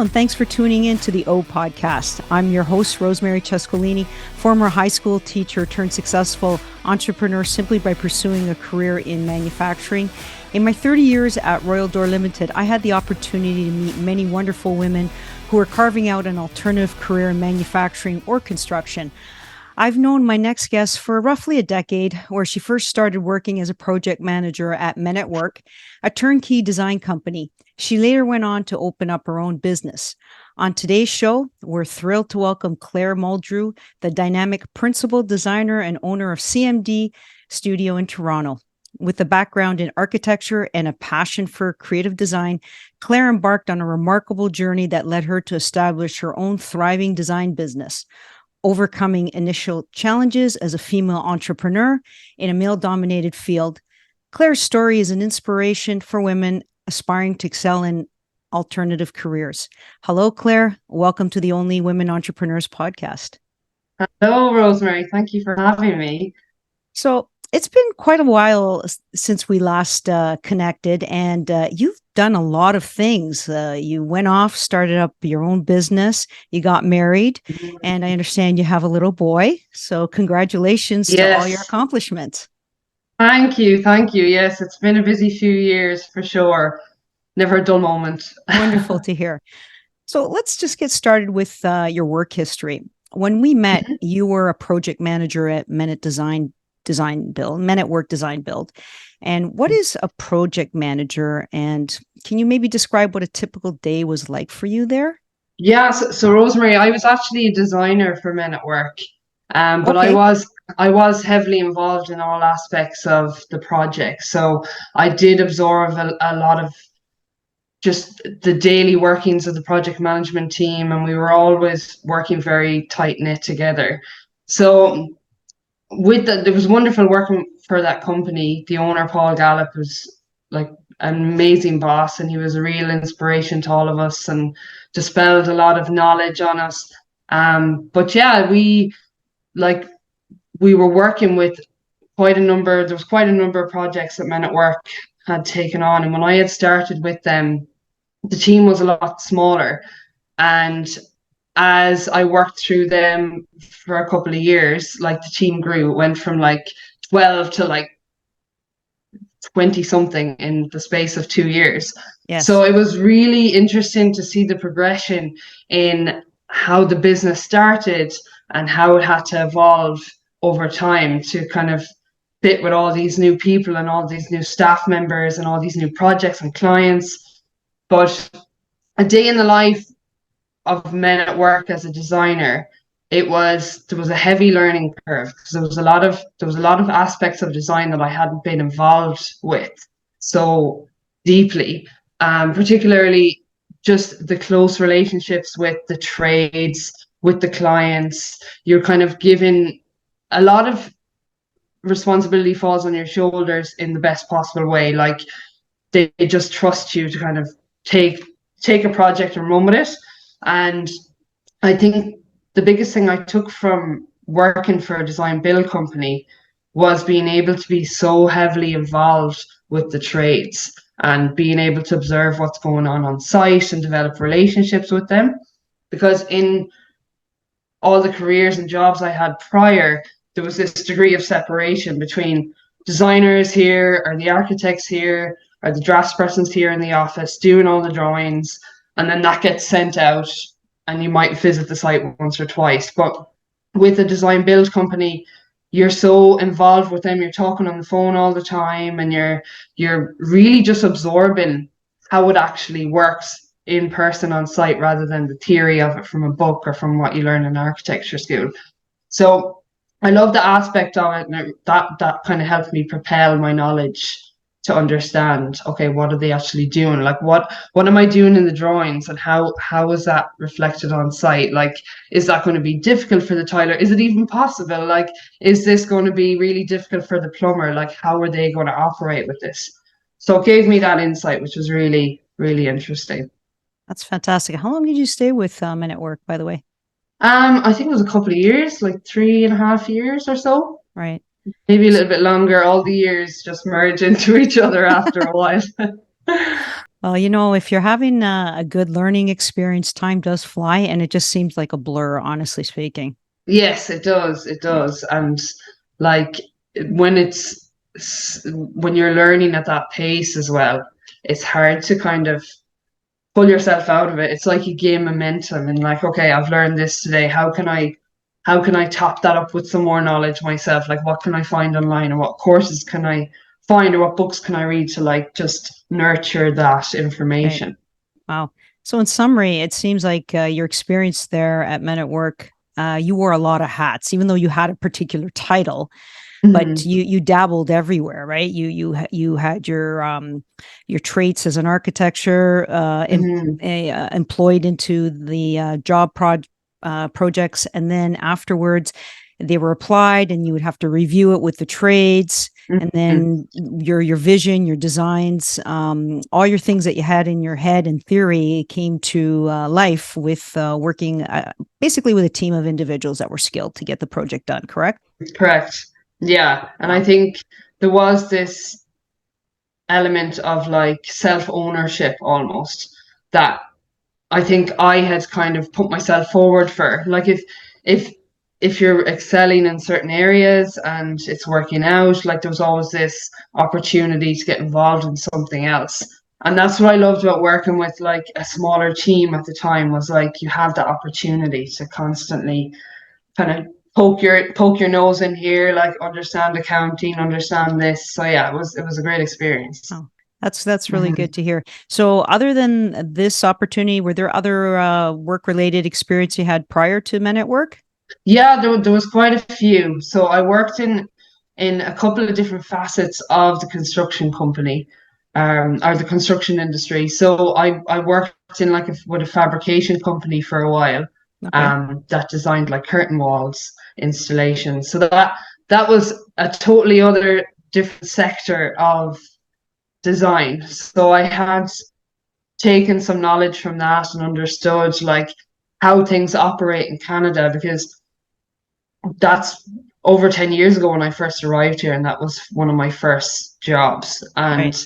Hello, and thanks for tuning in to the O Podcast. I'm your host, Rosemary Cescolini, former high school teacher turned successful entrepreneur simply by pursuing a career in manufacturing. In my 30 years at Royal Door Limited, I had the opportunity to meet many wonderful women who are carving out an alternative career in manufacturing or construction. I've known my next guest for roughly a decade, where she first started working as a project manager at Men at Work, a turnkey design company. She later went on to open up her own business. On today's show, we're thrilled to welcome Claire Muldrew, the dynamic principal designer and owner of CMD Studio in Toronto. With a background in architecture and a passion for creative design, Claire embarked on a remarkable journey that led her to establish her own thriving design business. Overcoming initial challenges as a female entrepreneur in a male-dominated field, Claire's story is an inspiration for women aspiring to excel in alternative careers. Hello, Claire. Welcome to the Only Women Entrepreneurs podcast. Hello, Rosemary. Thank you for having me. So it's been quite a while since we last connected, and you've done a lot of things. You went off, started up your own business, you got married, and I understand you have a little boy. So congratulations to all your accomplishments. Thank you. Thank you. Yes, it's been a busy few years for sure. Never a dull moment. Wonderful to hear. So let's just get started with your work history. When we met, you were a project manager at Men at Work Design Build. And what is a project manager? And can you maybe describe what a typical day was like for you there? Yeah, so Rosemary, I was actually a designer for Men at Work, but Okay. I was heavily involved in all aspects of the project. So I did absorb a lot of just the daily workings of the project management team, and we were always working very tight knit together. So it was wonderful working for that company. The owner, Paul Gallup, was like an amazing boss, and he was a real inspiration to all of us and dispelled a lot of knowledge on us. But yeah, we were working with there was quite a number of projects that Men at Work had taken on. And when I had started with them, the team was a lot smaller. And as I worked through them for a couple of years, like the team grew. It went from like 12 to like 20 something in the space of 2 years. Yes. So it was really interesting to see the progression in how the business started and how it had to evolve over time to kind of fit with all these new people and all these new staff members and all these new projects and clients. But a day in the life of Men at Work as a designer, there was a heavy learning curve because there was a lot of aspects of design that I hadn't been involved with so deeply, particularly just the close relationships with the trades, with the clients. You're kind of given a lot of responsibility falls on your shoulders in the best possible way. Like they just trust you to kind of take a project and run with it. And I think the biggest thing I took from working for a design build company was being able to be so heavily involved with the trades and being able to observe what's going on site and develop relationships with them. Because in all the careers and jobs I had prior, there was this degree of separation between designers here or the architects here or the draftspersons here in the office doing all the drawings, and then that gets sent out and you might visit the site once or twice. But with a design build company, you're so involved with them, you're talking on the phone all the time, and you're really just absorbing how it actually works in person on site rather than the theory of it from a book or from what you learn in architecture school. So I love the aspect of it, and that kind of helped me propel my knowledge to understand, okay, what are they actually doing? Like what am I doing in the drawings, and how is that reflected on site? Like, is that going to be difficult for the tiler? Is it even possible? Like, is this going to be really difficult for the plumber? Like, how are they going to operate with this? So it gave me that insight, which was really, really interesting. That's fantastic. How long did you stay with Men at Work, by the way? I think it was a couple of years, like 3.5 years or so. Right. Maybe a little bit longer. All the years just merge into each other after a while. Well, if you're having a good learning experience, time does fly, and it just seems like a blur, honestly speaking. Yes, it does. It does. And like when when you're learning at that pace as well, it's hard to kind of pull yourself out of it. It's like you gain momentum and like, okay, I've learned this today. How can I top that up with some more knowledge myself? Like what can I find online, or what courses can I find, or what books can I read to like just nurture that Right. information? Wow. So, in summary, it seems like your experience there at Men at Work, you wore a lot of hats, even though you had a particular title, but Hmm. you dabbled everywhere, right? You had your traits as an architecture Hmm. employed into the projects, and then afterwards they were applied, and you would have to review it with the trades, and Hmm. then your vision, your designs, all your things that you had in your head in theory came to life with working basically with a team of individuals that were skilled to get the project done. Correct? Correct. Yeah. And I Wow. think there was this element of like self ownership almost that I think I had kind of put myself forward for. Like if if you're excelling in certain areas and it's working out, like there was always this opportunity to get involved in something else. And that's what I loved about working with like a smaller team at the time, was like you have that opportunity to constantly kind of poke your nose in here, like understand accounting, understand this. So yeah, it was a great experience. Oh, that's really Mhm. good to hear. So, other than this opportunity, were there other work related experience you had prior to Men at Work? Yeah, there was quite a few. So I worked in a couple of different facets of the construction company, or the construction industry. So I worked in like with a fabrication company for a while, Okay. that designed like curtain walls installations. So that was a totally other different sector of design. So I had taken some knowledge from that and understood like how things operate in Canada, because that's over 10 years ago when I first arrived here, and that was one of my first jobs. Right. And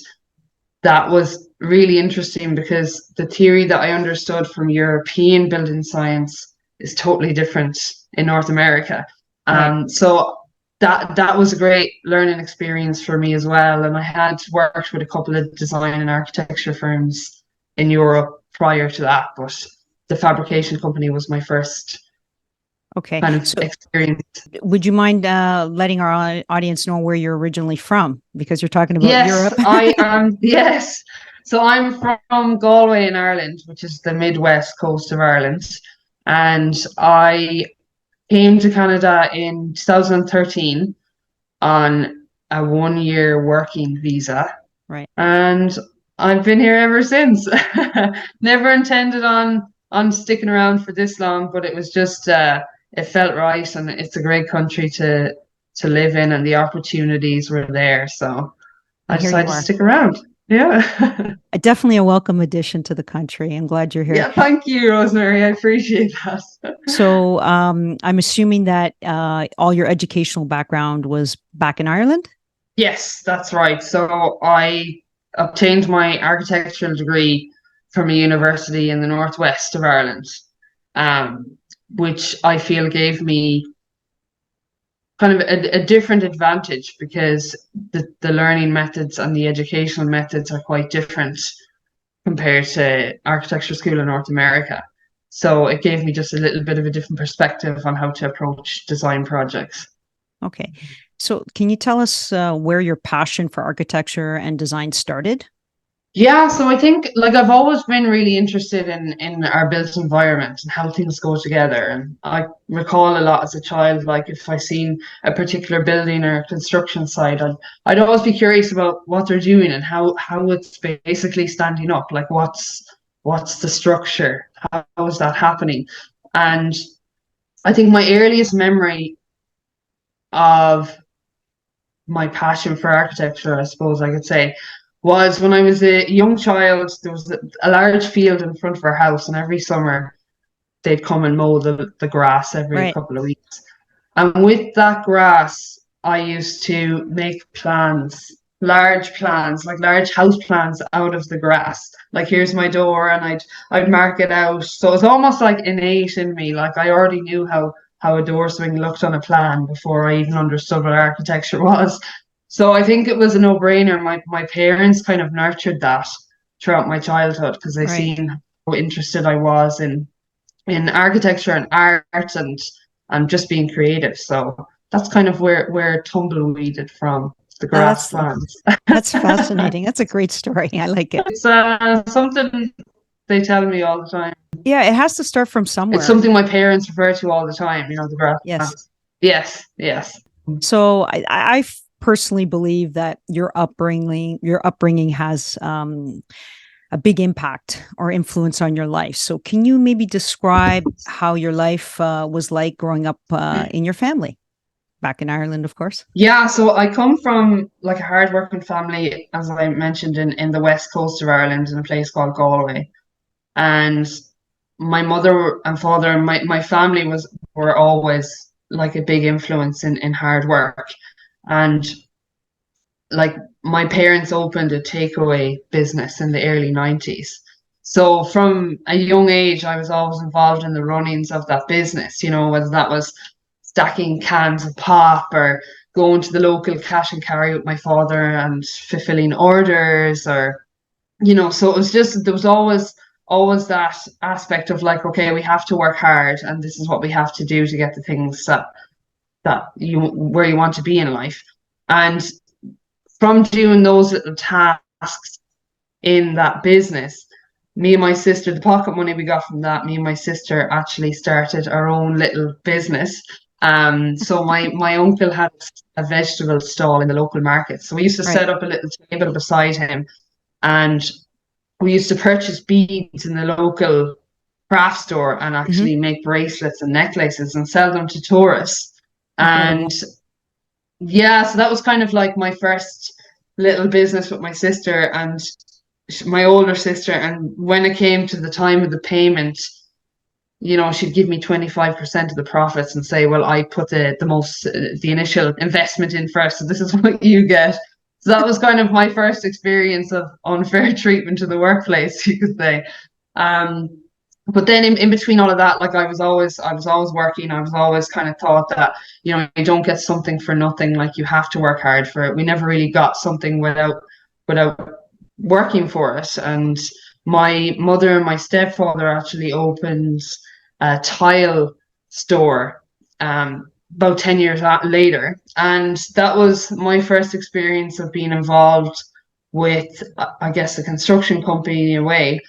that was really interesting because the theory that I understood from European building science is totally different in North America. Right. So that was a great learning experience for me as well. And I had worked with a couple of design and architecture firms in Europe prior to that, but the fabrication company was my first Okay. kind of So, experience. would you mind letting our audience know where you're originally from? Because you're talking about Yes, Europe. I am. Yes. So I'm from Galway in Ireland, which is the Midwest coast of Ireland. And I came to Canada in 2013 on a 1 year working visa. Right. And I've been here ever since. Never intended on sticking around for this long, but it was just it felt right, and it's a great country to live in, and the opportunities were there. So I And here you decided to are. stick around. Yeah. Definitely a welcome addition to the country. I'm glad you're here. Yeah, thank you, Rosemary. I appreciate that. So, I'm assuming that all your educational background was back in Ireland. Yes, that's right. So I obtained my architectural degree from a university in the northwest of Ireland, um, which I feel gave me kind of a different advantage, because the learning methods and the educational methods are quite different compared to architecture school in North America. So it gave me just a little bit of a different perspective on how to approach design projects. Okay. So, can you tell us where your passion for architecture and design started? Yeah, so I think like I've always been really interested in our built environment and how things go together. And I recall a lot as a child, like if I seen a particular building or a construction site, I'd always be curious about what they're doing and how it's basically standing up. Like what's the structure? How is that happening? And I think my earliest memory of my passion for architecture, I suppose I could say, was when I was a young child. There was a large field in front of our house, and every summer they'd come and mow the grass every Right. couple of weeks. And with that grass, I used to make plans large plans, like large house plans out of the grass. Like, here's my door, and I'd mark it out. So it's almost like innate in me. Like, I already knew how a door swing looked on a plan before I even understood what architecture was. So I think it was a no-brainer. My parents kind of nurtured that throughout my childhood because they Right. seen how interested I was in architecture and art and just being creative. So that's kind of where tumbleweeded from, the Oh, grass plants. that's fascinating. That's a great story. I like it. It's something they tell me all the time. Yeah, it has to start from It's somewhere. something my parents refer to all the time, the grass Yes. plants. Yes, yes. So I personally believe that your upbringing has a big impact or influence on your life. So can you maybe describe how your life was like growing up in your family back in Ireland, of course? Yeah, so I come from like a hardworking family, as I mentioned, in the west coast of Ireland, in a place called Galway. And my mother and father and my family were always like a big influence in hard work. And like, my parents opened a takeaway business in the early 90s. So from a young age, I was always involved in the runnings of that business, whether that was stacking cans of pop or going to the local cash and carry with my father and fulfilling orders, or so it was just, there was always that aspect of like, okay, we have to work hard and this is what we have to do to get the things that you where you want to be in life. And from doing those little tasks in that business, me and my sister, the pocket money we got from that, me and my sister actually started our own little business. So my uncle had a vegetable stall in the local market. So we used to Right. set up a little table beside him, and we used to purchase beads in the local craft store and Hmm. actually make bracelets and necklaces and sell them to tourists. And Incredible. yeah, so that was kind of like my first little business with my sister and my older sister. And when it came to the time of the payment, she'd give me 25% of the profits and say, well, I put the initial investment in first, so this is what you get. So that was kind of my first experience of unfair treatment in the workplace, you could say. Um, but then in between all of that, like, I was always working. I was always kind of taught that, you don't get something for nothing. Like, you have to work hard for it. We never really got something without working for it. And my mother and my stepfather actually opened a tile store about 10 years later. And that was my first experience of being involved with, I guess, a construction company in a way,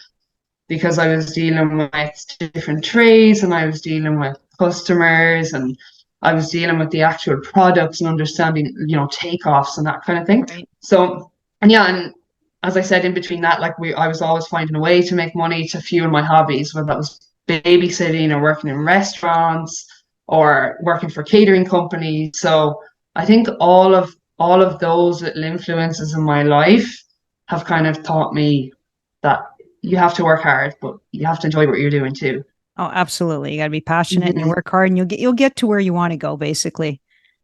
because I was dealing with different trades and I was dealing with customers and I was dealing with the actual products and understanding, takeoffs and that kind of thing. Right. So, and yeah, and as I said, in between that, like, I was always finding a way to make money to fuel my hobbies, whether that was babysitting or working in restaurants or working for catering companies. So I think all of those little influences in my life have kind of taught me that you have to work hard, but you have to enjoy what you're doing too. Oh, absolutely. You got to be passionate and you Mhm. work hard and you'll get to where you want to go, basically.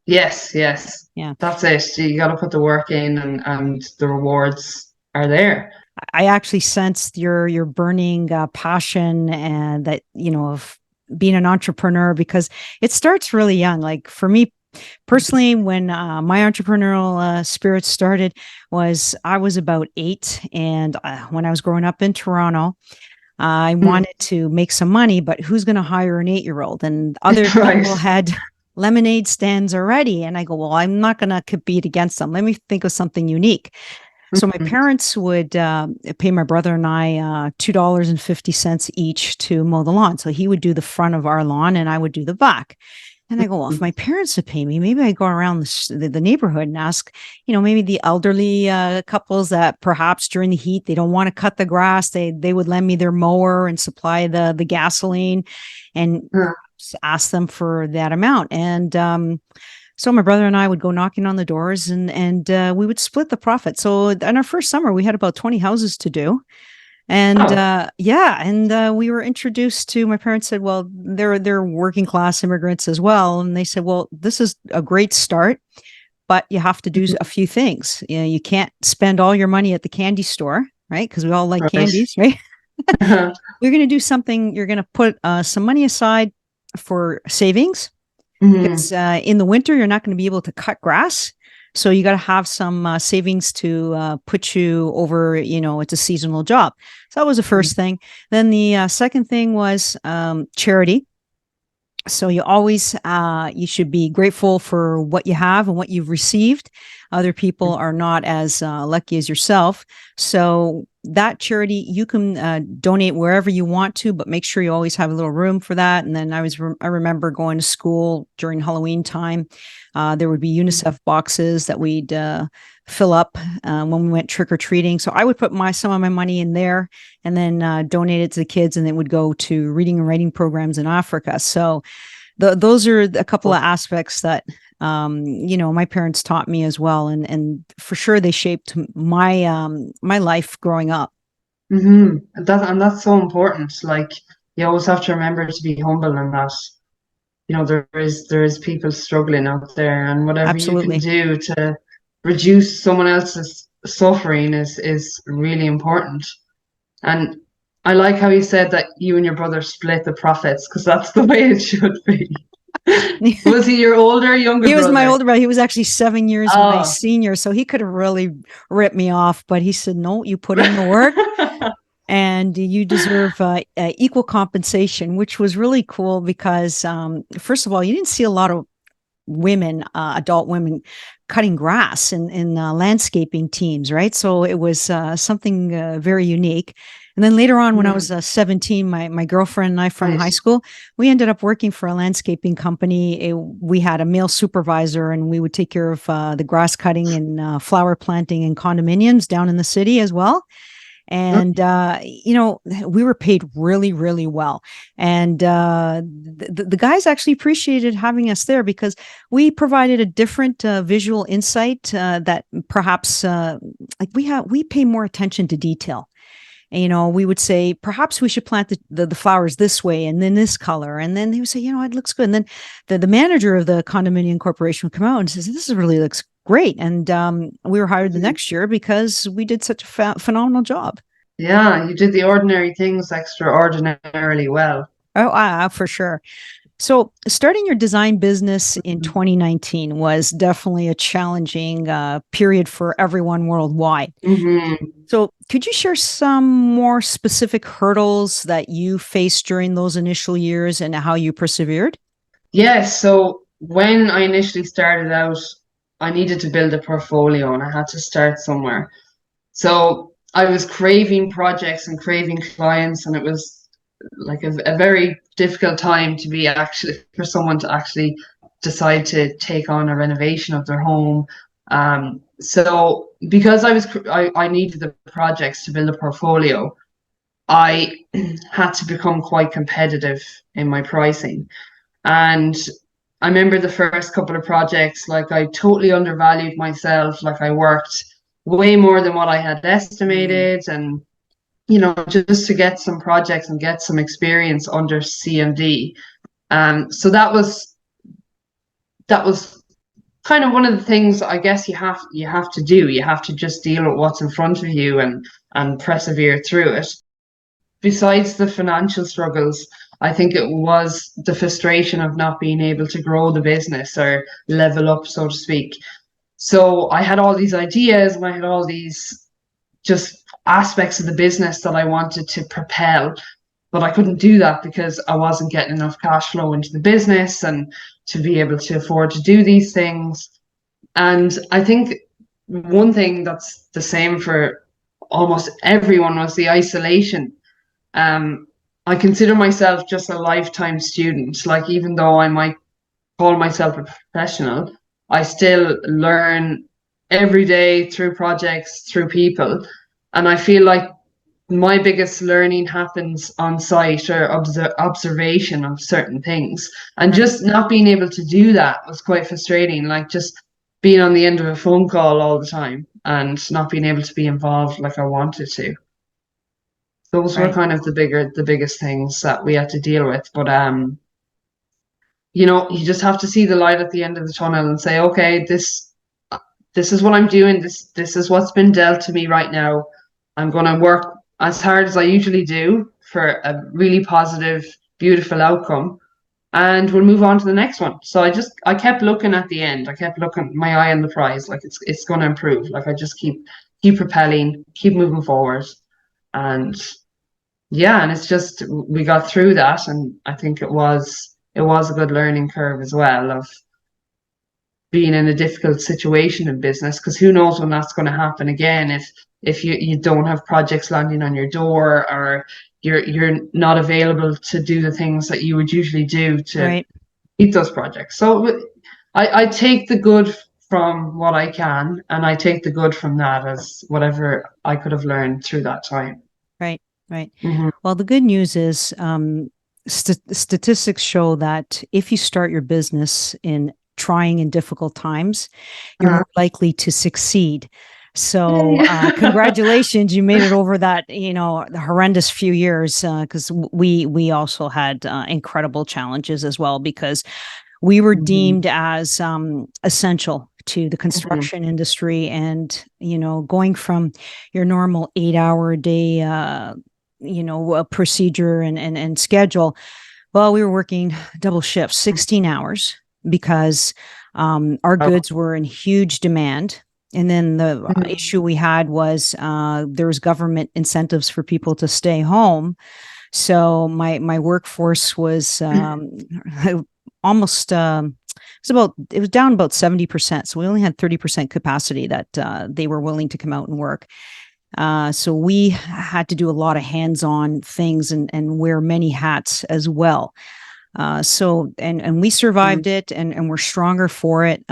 Yes, yes. Yeah. That's it. You got to put the work in, and the rewards are there. I actually sensed your burning passion and that, of being an entrepreneur because it starts really young. Like for me personally, when my entrepreneurial spirit started was I was about 8. And when I was growing up in Toronto, I Mm. wanted to make some money, but who's going to hire an 8-year-old? And other people Right. had lemonade stands already. And I go, well, I'm not going to compete against them. Let me think of something unique. So my Mhm. parents would pay my brother and I $2.50 each to mow the lawn. So he would do the front of our lawn and I would do the back. And I go, well, if my parents would pay me, maybe I go around the neighborhood and ask, maybe the elderly couples that perhaps during the heat they don't want to cut the grass, they would lend me their mower and supply the gasoline, and Uh, perhaps ask them for that amount. And so my brother and I would go knocking on the doors and we would split the profit. So in our first summer, we had about 20 houses to do. And Oh, yeah, and we were introduced to, my parents said, well, they're working class immigrants as well. And they said, well, this is a great start, but you have to do a few things. You know, you can't spend all your money at the candy store, right? Because we all like Right. candies, right? You're going to do something. You're going to put some money aside for savings, because in the winter you're not going to be able to cut grass. So you got to have some savings to put you over. You know, it's a seasonal job. So that was the first thing. Then the second thing was charity. So you always you should be grateful for what you have and what you've received. Other people are not as lucky as yourself. So that charity, you can donate wherever you want to, but make sure you always have a little room for that. And then I remember going to school during Halloween time. There would be UNICEF boxes that we'd fill up when we went trick or treating. So I would put some of my money in there and then donate it to the kids, and it would go to reading and writing programs in Africa. So those are a couple of aspects that my parents taught me as well, and for sure they shaped my life growing up. That's so important. Like, you always have to remember to be humble, and that there is people struggling out there, and whatever you can Absolutely. do to reduce someone else's suffering is really important. And I like how you said that you and your brother split the profits, because that's the way it should be. Was he your older, younger He was my brother? older brother. He was actually 7 years my Oh. senior, so he could have really ripped me off. But he said, "No, you put in the work, and you deserve equal compensation," which was really cool because, first of all, you didn't see a lot of women, adult women, cutting grass in landscaping teams, right? So it was something very unique. And then later on, when I was 17, my girlfriend and I from high Right. school, we ended up working for a landscaping company. We had a male supervisor, and we would take care of the grass cutting and flower planting in condominiums down in the city as well. And we were paid really, really well. And the guys actually appreciated having us there because we provided a different visual insight that perhaps we pay more attention to detail. And, we would say, perhaps we should plant the flowers this way and then this color. And then they would say, it looks good. And then the manager of the condominium corporation would come out and says, this really looks great. And we were hired the next year because we did such a phenomenal job. Yeah, you did the ordinary things extraordinarily well. Oh, for sure. So starting your design business in 2019 was definitely a challenging period for everyone worldwide. hmm So, could you share some more specific hurdles that you faced during those initial years and how you persevered? Yes, so when I initially started out, I needed to build a portfolio and I had to start somewhere. So I was craving projects and craving clients, and it was like a very difficult time to be actually for someone to actually decide to take on a renovation of their home. So because I needed the projects to build a portfolio, I had to become quite competitive in my pricing. And I remember the first couple of projects, like I totally undervalued myself. Like I worked way more than what I had Mm, estimated. And, just to get some projects and get some experience under CMD. So that was kind of one of the things I guess you have to do. You have to just deal with what's in front of you and persevere through it. Besides the financial struggles, I think it was the frustration of not being able to grow the business or level up, so to speak. So I had all these ideas and I had all these just aspects of the business that I wanted to propel, but I couldn't do that because I wasn't getting enough cash flow into the business and to be able to afford to do these things. And I think one thing that's the same for almost everyone was the isolation. I consider myself just a lifetime student. Like, even though I might call myself a professional, I still learn every day through projects, through people. And I feel like my biggest learning happens on site or observation of certain things. And right, just not being able to do that was quite frustrating. Like, just being on the end of a phone call all the time and not being able to be involved like I wanted to. Those were right. kind of the biggest things that we had to deal with. But you just have to see the light at the end of the tunnel and say, okay, this is what I'm doing. This is what's been dealt to me right now. I'm going to work as hard as I usually do for a really positive, beautiful outcome, and we'll move on to the next one. So I kept looking at the end. I kept looking my eye on the prize, like it's going to improve. Like I just keep propelling, keep moving forward, and yeah, and it's just we got through that, and I think it was a good learning curve as well of being in a difficult situation in business, because who knows when that's going to happen again if you don't have projects landing on your door, or you're not available to do the things that you would usually do to Right. meet those projects. So I take the good from what I can, and I take the good from that as whatever I could have learned through that time. Right. Right. Hmm. Well, the good news is statistics show that if you start your business in trying and difficult times, you're more likely to succeed. So, congratulations, you made it over that, the horrendous few years. Because we also had incredible challenges as well, because we were Hmm. deemed as essential to the Hmm. construction industry, and going from your normal 8 hour a day a procedure and schedule. Well, we were working double shifts, 16 hours, because our goods were in huge demand. And then the issue we had was there was government incentives for people to stay home. So my workforce was almost it was down about 70%. So we only had 30% capacity that they were willing to come out and work. So we had to do a lot of hands-on things and wear many hats as well. And we survived it, and we're stronger for it.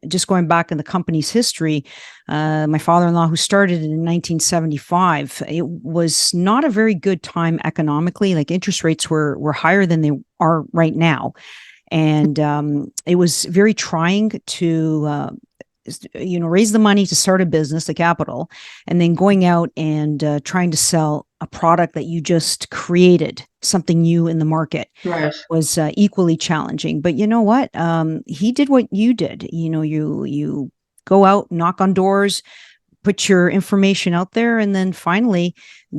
Just going back in the company's history, my father-in-law, who started in 1975, it was not a very good time economically. Like interest rates were higher than they are right now, and it was very trying to raise the money to start a business, the capital, and then going out and trying to sell a product that you just created, something new in the market, Right. was equally challenging. But you know what? He did what you did. You go out, knock on doors, put your information out there, and then finally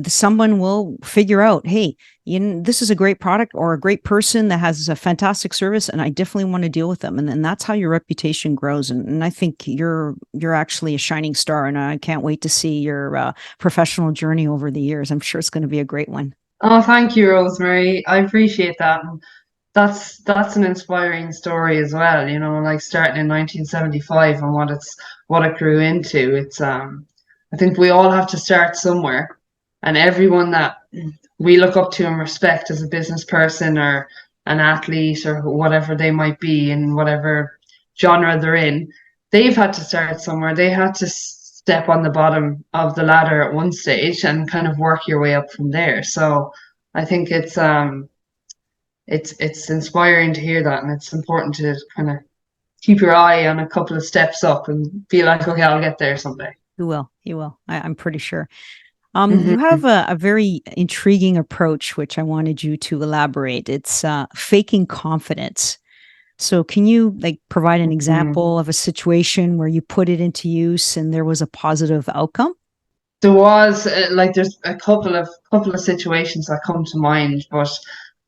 someone will figure out, hey, this is a great product or a great person that has a fantastic service, and I definitely want to deal with them. And then that's how your reputation grows. And I think you're actually a shining star, and I can't wait to see your professional journey over the years. I'm sure it's going to be a great one. Oh, thank you, Rosemary. I appreciate that. And that's an inspiring story as well, like starting in 1975 and what it grew into. It's I think we all have to start somewhere, and everyone that we look up to and respect as a business person or an athlete or whatever they might be in whatever genre they're in, they've had to start somewhere. They had to step on the bottom of the ladder at one stage and kind of work your way up from there. So I think it's inspiring to hear that, and it's important to kind of keep your eye on a couple of steps up and be like, okay, I'll get there someday. You will. You will. I'm pretty sure. You Hmm. have a very intriguing approach, which I wanted you to elaborate. It's faking confidence. So, can you provide an Hmm. example of a situation where you put it into use and there was a positive outcome? There was there's a couple of situations that come to mind, but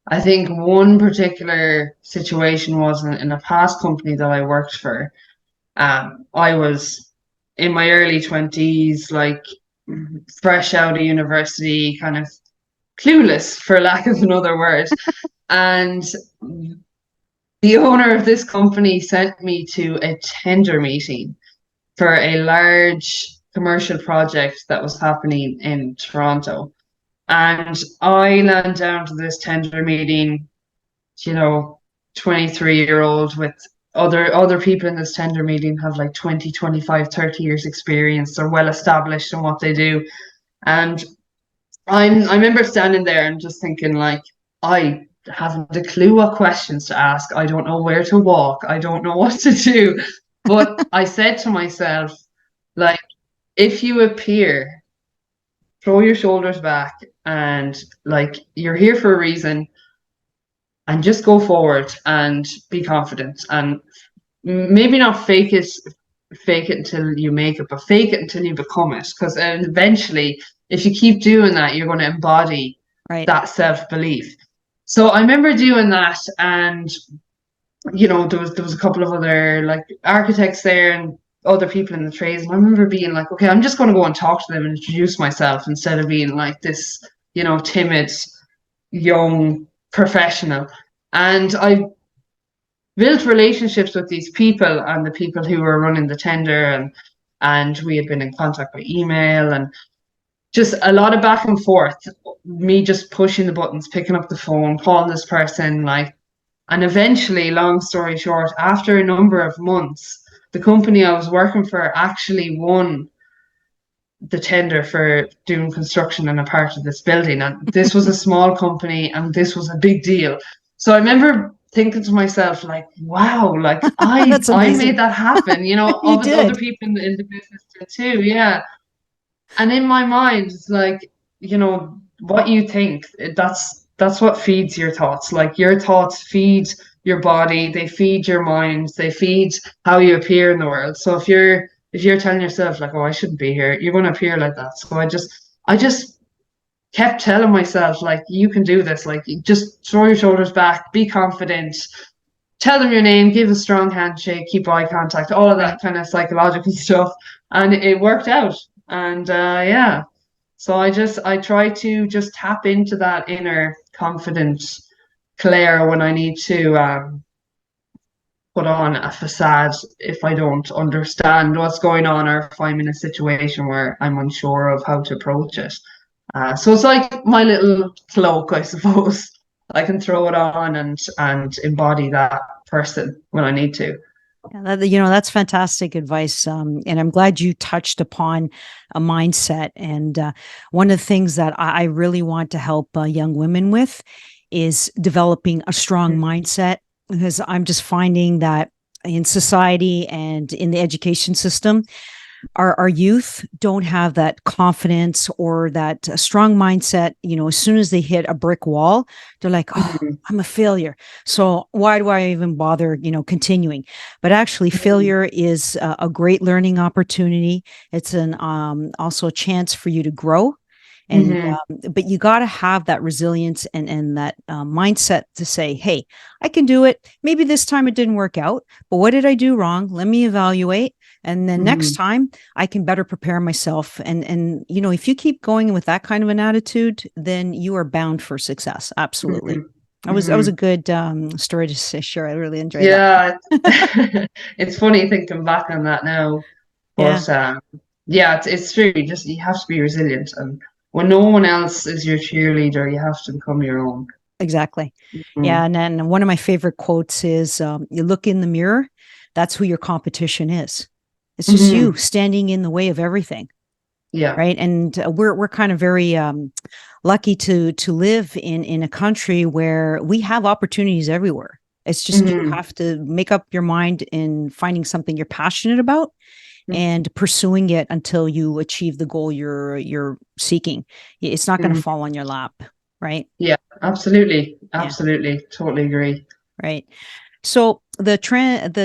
I think one particular situation was in a past company that I worked for. I was in my early 20s, like fresh out of university, kind of clueless, for lack of another word. And the owner of this company sent me to a tender meeting for a large commercial project that was happening in Toronto. And I land down to this tender meeting, you know, 23-year-old with other people in this tender meeting have like 20, 25, 30 years experience. They're well established in what they do. And I remember standing there and just thinking like, I haven't a clue what questions to ask. I don't know where to walk. I don't know what to do. But I said to myself, like, if you appear, throw your shoulders back, and like you're here for a reason, and just go forward and be confident, and maybe not fake it until you make it, but fake it until you become it. Because eventually, if you keep doing that, you're going to embody Right. that self-belief. So I remember doing that, and there was a couple of other like architects there and other people in the trades, and I remember being like, okay, I'm just going to go and talk to them and introduce myself instead of being like this, timid young professional. And I built relationships with these people and the people who were running the tender, and we had been in contact by email, and just a lot of back and forth, me just pushing the buttons, picking up the phone, calling this person, like, and eventually, long story short, after a number of months, the company I was working for actually won the tender for doing construction in a part of this building. And this was a small company and this was a big deal. So I remember thinking to myself, like, wow, like I That's I amazing. made that happen, You other did. people in the business did too. Yeah. And in my mind, it's like, what you think, that's what feeds your thoughts. Like your thoughts feed your body, they feed your mind, they feed how you appear in the world. So if you're telling yourself like, oh, I shouldn't be here, you're going to appear like that. So I just kept telling myself like, you can do this. Like, you just throw your shoulders back, be confident, tell them your name, give a strong handshake, keep eye contact, all of that Right. kind of psychological stuff. And it worked out. And yeah, so I try to just tap into that inner confident Claire when I need to put on a facade if I don't understand what's going on, or if I'm in a situation where I'm unsure of how to approach it. So it's like my little cloak, I suppose. I can throw it on and embody that person when I need to. Yeah, that's fantastic advice. And I'm glad you touched upon a mindset. And one of the things that I really want to help young women with is developing a strong mindset, because I'm just finding that in society and in the education system, our youth don't have that confidence or that strong mindset. As soon as they hit a brick wall, they're like, oh, Mhm. I'm a failure. So why do I even bother, continuing? But actually, Mhm. failure is a great learning opportunity. It's an also a chance for you to grow. And Mhm. but you got to have that resilience and that mindset to say, hey, I can do it. Maybe this time it didn't work out, but what did I do wrong? Let me evaluate, and then next Mhm. time I can better prepare myself. And if you keep going with that kind of an attitude, then you are bound for success. Absolutely. Mhm. That was a Mhm. good story to share. I really enjoyed that. Yeah, it's funny thinking back on that now, Yeah, but yeah, it's true. You have to be resilient, and when no one else is your cheerleader, you have to become your own. exactly. Yeah, Mm. and then one of my favorite quotes is, "You look in the mirror, that's who your competition is. It's just you Hmm. standing in the way of everything." Yeah. Right. And we're kind of very lucky to live in a country where we have opportunities everywhere. It's just you Hmm. have to make up your mind in finding something you're passionate about and pursuing it until you achieve the goal you're seeking. It's not going to Hmm. fall on your lap, right? Yeah, absolutely, Yeah, absolutely, totally agree. right. So the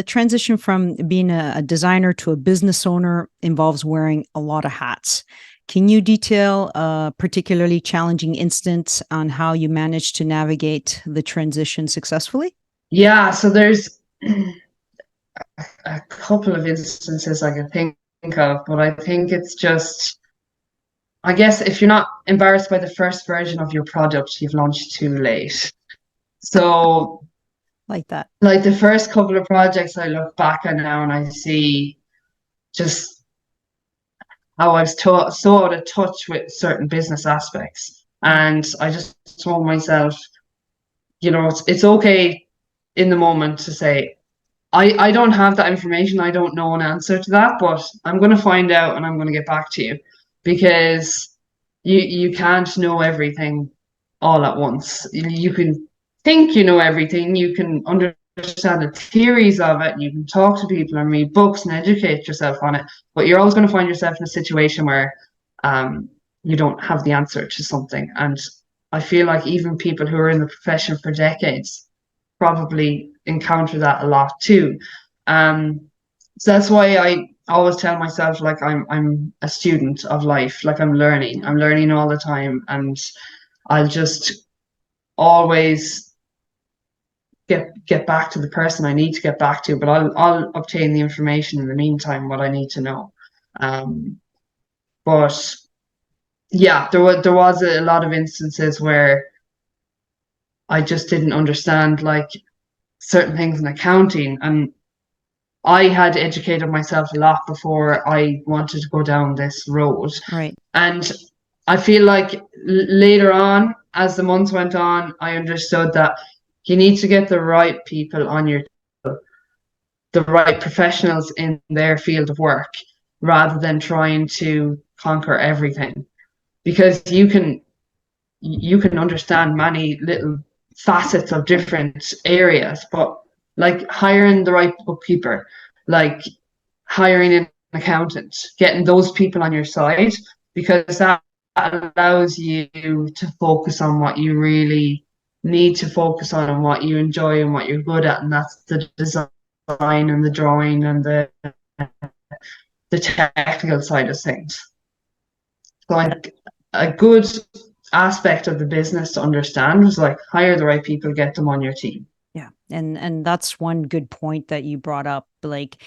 transition from being a designer to a business owner involves wearing a lot of hats. Can you detail a particularly challenging instance on how you managed to navigate the transition successfully? Yeah, so there's a couple of instances I can think of, but I think it's just, I guess if you're not embarrassed by the first version of your product, you've launched too late. So, Like that. like the first couple of projects I look back at now and I see just how I was so out of touch with certain business aspects. And I just told myself, it's okay in the moment to say, I don't have that information. I don't know an answer to that, but I'm going to find out and I'm going to get back to you, because you can't know everything all at once. You can think you know everything. You can understand the theories of it. You can talk to people and read books and educate yourself on it. But you're always going to find yourself in a situation where um, you don't have the answer to something. And I feel like even people who are in the profession for decades probably encounter that a lot too. Um, so that's why always tell myself like I'm a student of life, like I'm learning all the time, and I'll just always get back to the person I need to get back to, but I'll obtain the information in the meantime what I need to know. But yeah, there was a lot of instances where I just didn't understand like certain things in accounting, and I had educated myself a lot before I wanted to go down this road. Right. And I feel like later on, as the months went on, I understood that you need to get the right people on your, the right professionals in their field of work, rather than trying to conquer everything. Because you can understand many little facets of different areas, but like hiring the right bookkeeper, like hiring an accountant, getting those people on your side, because that allows you to focus on what you really need to focus on and what you enjoy and what you're good at, and that's the design and the drawing and the technical side of things. So like a good aspect of the business to understand was like hire the right people, get them on your team. Yeah. And that's one good point that you brought up. Like,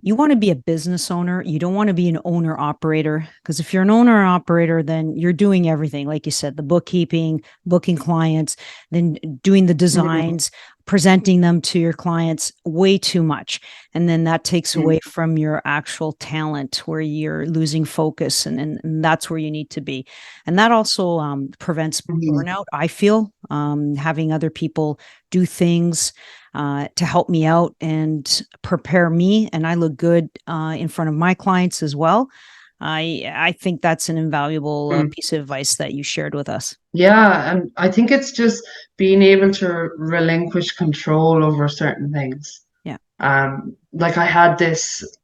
you want to be a business owner. You don't want to be an owner operator, because if you're an owner operator, then you're doing everything. Like you said, the bookkeeping, booking clients, then doing the designs, presenting them to your clients, way too much. And then that takes away from your actual talent, where you're losing focus, and that's where you need to be. And that also prevents burnout, I feel, having other people do things to help me out and prepare me, and I look good in front of my clients as well. I think that's an invaluable piece of advice that you shared with us. Yeah, and I think it's just being able to relinquish control over certain things. Yeah. Like I had this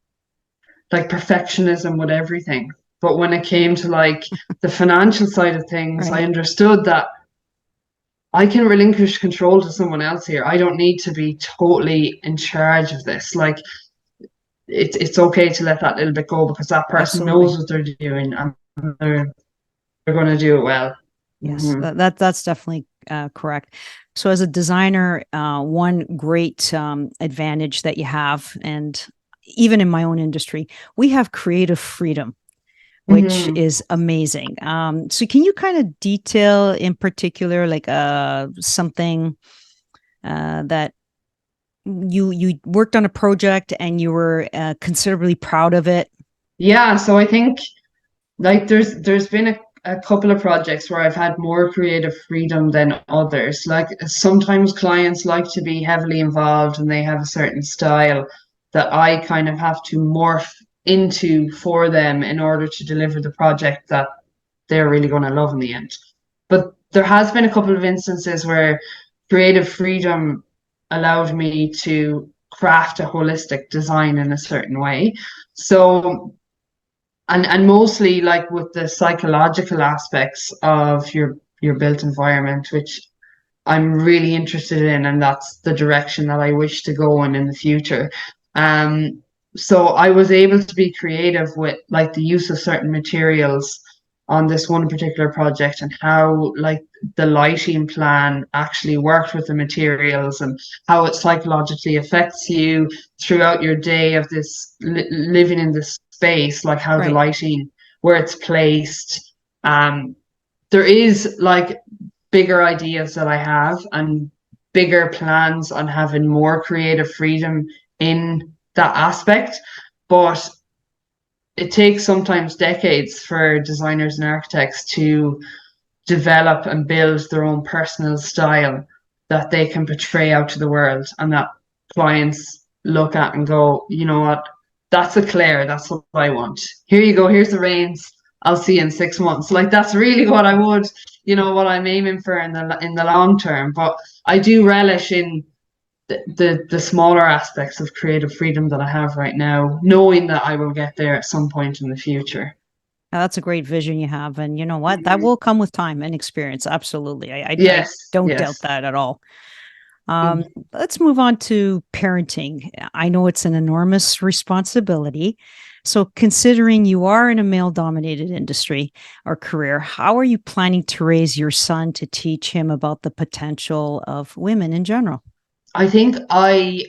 like perfectionism with everything, but when it came to like the financial side of things, I Right. understood that I can relinquish control to someone else here. I don't need to be totally in charge of this. Like it's okay to let that little bit go, because that person Absolutely. knows what they're doing, and they're going to do it well. Yes, that's definitely correct. So, as a designer, one great advantage that you have, and even in my own industry, we have creative freedom, which Hmm. is amazing. So, can you kind of detail in particular, like something that you worked on a project and you were considerably proud of it? Yeah, so I think like there's been a couple of projects where I've had more creative freedom than others. Like sometimes clients like to be heavily involved and they have a certain style that I kind of have to morph into for them in order to deliver the project that they're really going to love in the end. But there has been a couple of instances where creative freedom allowed me to craft a holistic design in a certain way. So and mostly like with the psychological aspects of your built environment, which I'm really interested in, and that's the direction that I wish to go in the future. So I was able to be creative with like the use of certain materials on this one particular project, and how like the lighting plan actually worked with the materials, and how it psychologically affects you throughout your day of this living in this space, like how the Right. lighting, where it's placed. There is like bigger ideas that I have, and bigger plans on having more creative freedom in that aspect. But it takes sometimes decades for designers and architects to develop and build their own personal style that they can portray out to the world, and that clients look at and go, you know what, that's a Claire, that's what I want. Here you go, here's the reins. I'll see you in 6 months. Like that's really what I would, what I'm aiming for in the long term. But I do relish in the smaller aspects of creative freedom that I have right now, knowing that I will get there at some point in the future. Now, that's a great vision you have. And you know what? That Mhm. will come with time and experience. Absolutely. I Yes, don't doubt yes. that at all. Mhm. Let's move on to parenting. I know it's an enormous responsibility. So, considering you are in a male dominated industry or career, how are you planning to raise your son to teach him about the potential of women in general? I think I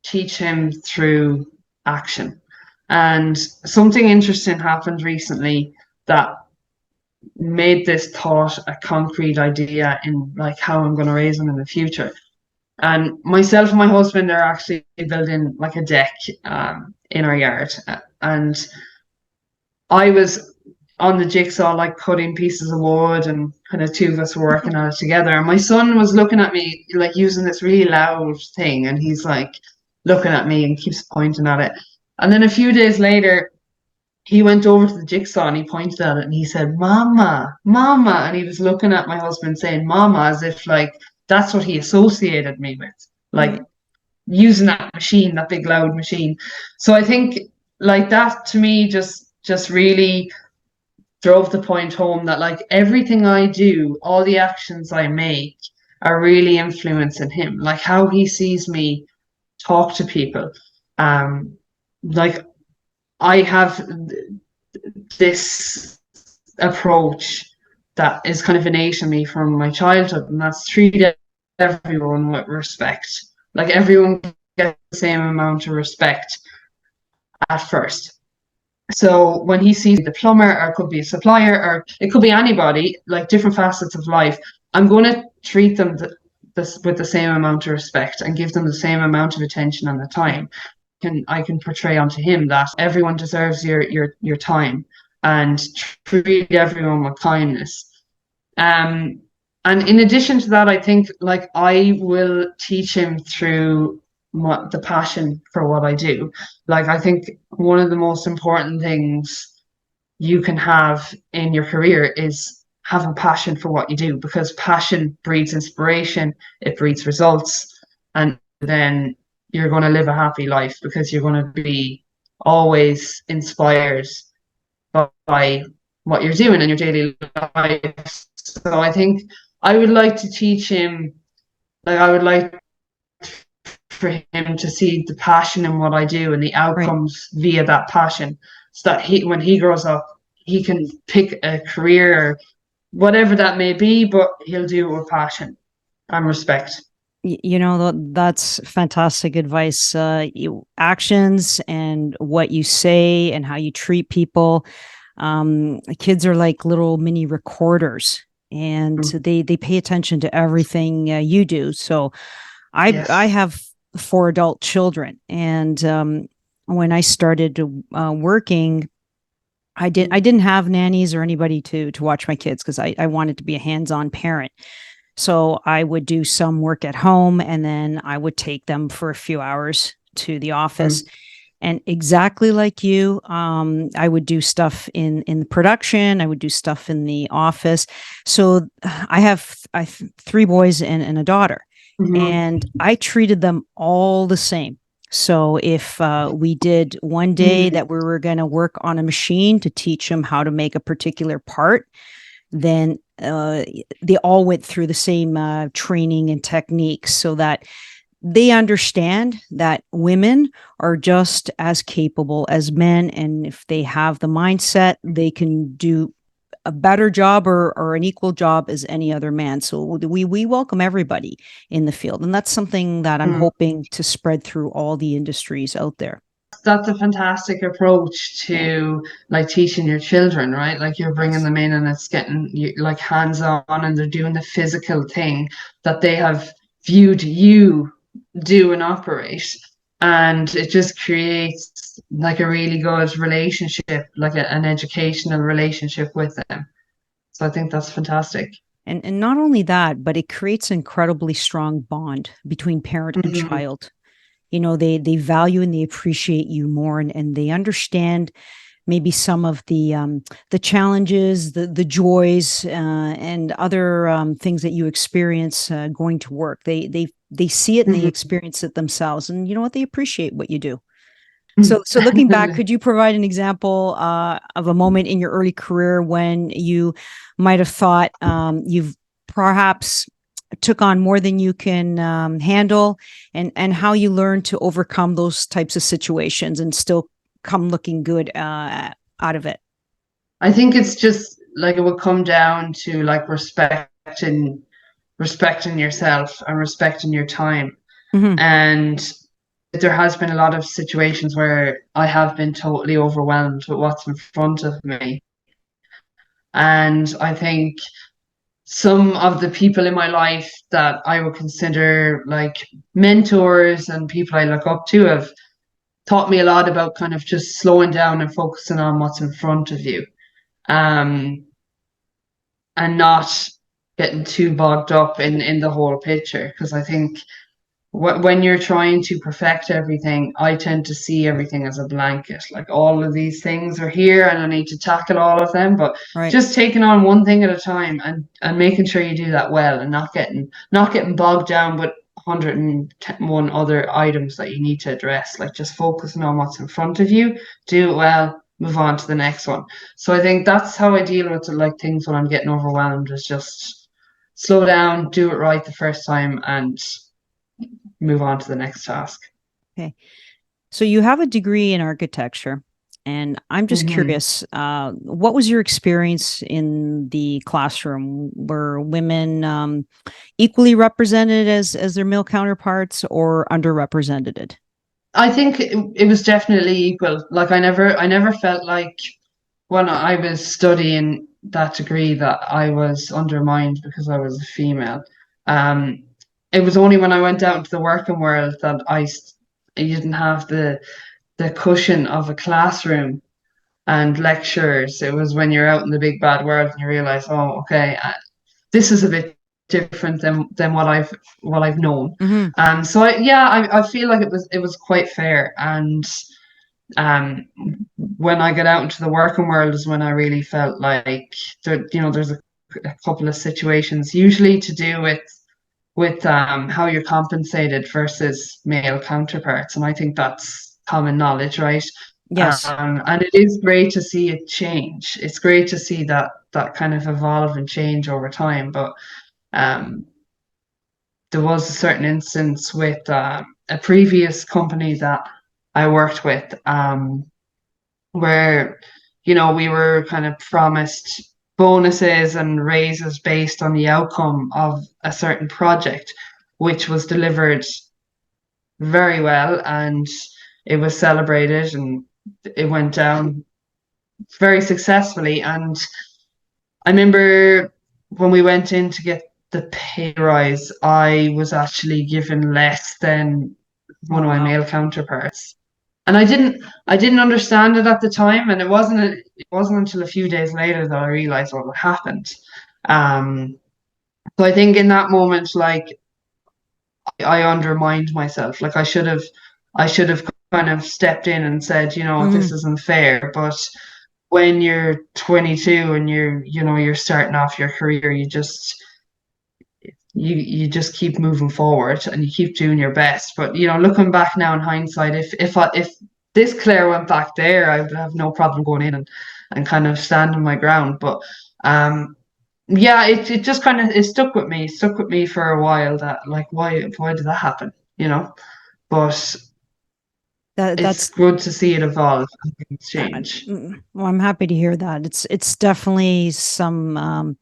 teach him through action. And something interesting happened recently that made this thought a concrete idea in like how I'm going to raise him in the future. And myself and my husband are actually building like a deck in our yard. And I was on the jigsaw, like cutting pieces of wood, and kind of two of us were working on it together. And my son was looking at me, like using this really loud thing, and he's like looking at me and keeps pointing at it. And then a few days later, he went over to the jigsaw and he pointed at it and he said, Mama, Mama. And he was looking at my husband saying, Mama, as if like that's what he associated me with, like Right. using that machine, that big loud machine. So I think like that to me just really drove the point home that like everything I do, all the actions I make are really influencing him. Like how he sees me talk to people. Like I have this approach that is kind of innate in me from my childhood, and that's treat everyone with respect. Like everyone gets the same amount of respect at first. So when he sees the plumber, or it could be a supplier, or it could be anybody, like different facets of life, I'm going to treat them with the same amount of respect and give them the same amount of attention and the time. I can portray onto him that everyone deserves your time and treat everyone with kindness. Um, and in addition to that, I think like I will teach him through the passion for what I do. Like I think one of the most important things you can have in your career is having passion for what you do, because passion breeds inspiration, it breeds results, and then you're going to live a happy life because you're going to be always inspired by what you're doing in your daily life. So I think I would like to teach him, like I would like for him to see the passion in what I do and the Right. outcomes via that passion, so that he, when he grows up, he can pick a career, or whatever that may be, but he'll do it with passion and respect. You know, that's fantastic advice. Actions and what you say and how you treat people. Kids are like little mini recorders, and Mm. they pay attention to everything you do. So I Yes. have four adult children, and when I started working, I didn't have nannies or anybody to watch my kids because I wanted to be a hands-on parent. So I would do some work at home and then I would take them for a few hours to the office. Mm. And exactly like you, I would do stuff in the production. I would do stuff in the office. So I have three boys and a daughter, Mm-hmm. and I treated them all the same. So if we did one day Mm. that we were going to work on a machine to teach them how to make a particular part, then they all went through the same training and techniques so that they understand that women are just as capable as men. And if they have the mindset, they can do a better job or an equal job as any other man. So we welcome everybody in the field. And that's something that I'm Mm. hoping to spread through all the industries out there. That's a fantastic approach Yeah. to like teaching your children, right? Like you're bringing Yes. them in and it's getting you like hands on, and they're doing the physical thing that they have viewed you do and operate. And it just creates like a really good relationship, like an educational relationship with them. So I think that's fantastic. And not only that, but it creates an incredibly strong bond between parent and Mm-hmm. child. You know, they value and they appreciate you more, and they understand maybe some of the challenges, the joys, and other things that you experience going to work. They see it and they Mm-hmm. experience it themselves, and you know what, they appreciate what you do. So looking back, could you provide an example of a moment in your early career when you might have thought you've perhaps took on more than you can handle, and how you learned to overcome those types of situations and still come looking good out of it? I think it's just like it would come down to like respecting yourself and respecting your time. Hmm. And there has been a lot of situations where I have been totally overwhelmed with what's in front of me. And I think some of the people in my life that I would consider like mentors and people I look up to have taught me a lot about kind of just slowing down and focusing on what's in front of you. Um, and not getting too bogged up in the whole picture. Because I think when you're trying to perfect everything, I tend to see everything as a blanket. Like all of these things are here and I need to tackle all of them, but Right. just taking on one thing at a time and making sure you do that well and not getting bogged down with 101 other items that you need to address. Like just focusing on what's in front of you, do it well, move on to the next one. So I think that's how I deal with like things when I'm getting overwhelmed, is just slow down, do it right the first time, and move on to the next task. Okay. So you have a degree in architecture, and I'm just Hmm. curious, what was your experience in the classroom? Were women equally represented as their male counterparts, or underrepresented? I think it was definitely equal. Like I never felt like when I was studying that degree that I was undermined because I was a female. Um, it was only when I went out into the working world that I didn't have the cushion of a classroom and lectures. It was when you're out in the big bad world and you realize, oh, okay, this is a bit different than what I've known. Hmm. So I feel like it was quite fair. And um, when I get out into the working world is when I really felt like there's a couple of situations usually to do with how you're compensated versus male counterparts, and I think that's common knowledge, right? Yes. And it is great to see it change. It's great to see that kind of evolve and change over time. But um, there was a certain instance with a previous company that I worked with, where we were kind of promised bonuses and raises based on the outcome of a certain project, which was delivered very well, and it was celebrated and it went down very successfully. And I remember when we went in to get the pay rise, I was actually given less than Oh, one of my wow. male counterparts. And I didn't understand it at the time, and it wasn't until a few days later that I realized what had happened. Um, so I think in that moment, like I undermined myself. Like I should have kind of stepped in and said, Hmm. this isn't fair. But when you're 22 and you're starting off your career, you just keep moving forward and you keep doing your best. But looking back now in hindsight, if this Claire went back there, I would have no problem going in and kind of standing my ground. But um, yeah, it just kind of it stuck with me for a while, that like why did that happen? But it's That's good to see it evolve and things change. well, I'm happy to hear that. It's definitely some